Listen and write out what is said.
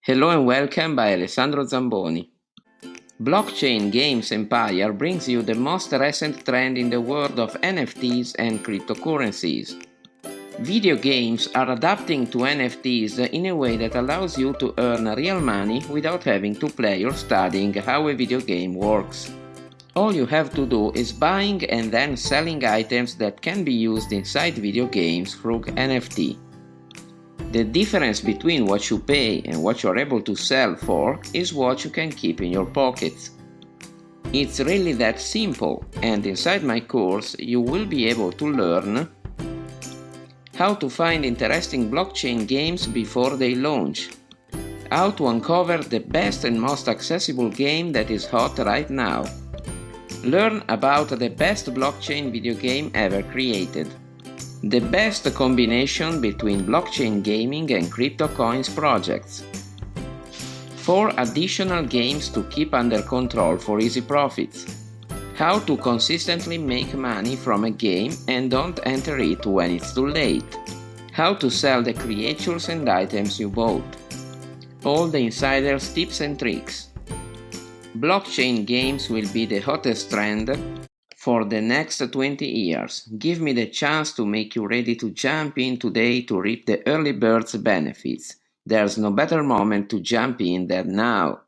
Hello and welcome by Alessandro Zamboni. Blockchain Games Empire brings you the most recent trend in the world of NFTs and cryptocurrencies. Video games are adapting to NFTs in a way that allows you to earn real money without having to play or studying how a video game works. All you have to do is buying and then selling items that can be used inside video games through NFT. The difference between what you pay and what you're able to sell for is what you can keep in your pockets. It's really that simple, and inside my course you will be able to learn how to find interesting blockchain games before they launch, how to uncover the best and most accessible game that is hot right now, learn about the best blockchain video game ever created, the best combination between blockchain gaming and crypto coins projects, 4 additional games to keep under control for easy profits, how to consistently make money from a game and don't enter it when it's too late, how to sell the creatures and items you bought, all the insiders' tips and tricks. Blockchain games will be the hottest trend for the next 20 years. Give me the chance to make you ready to jump in today to reap the early bird's benefits. There's no better moment to jump in than now.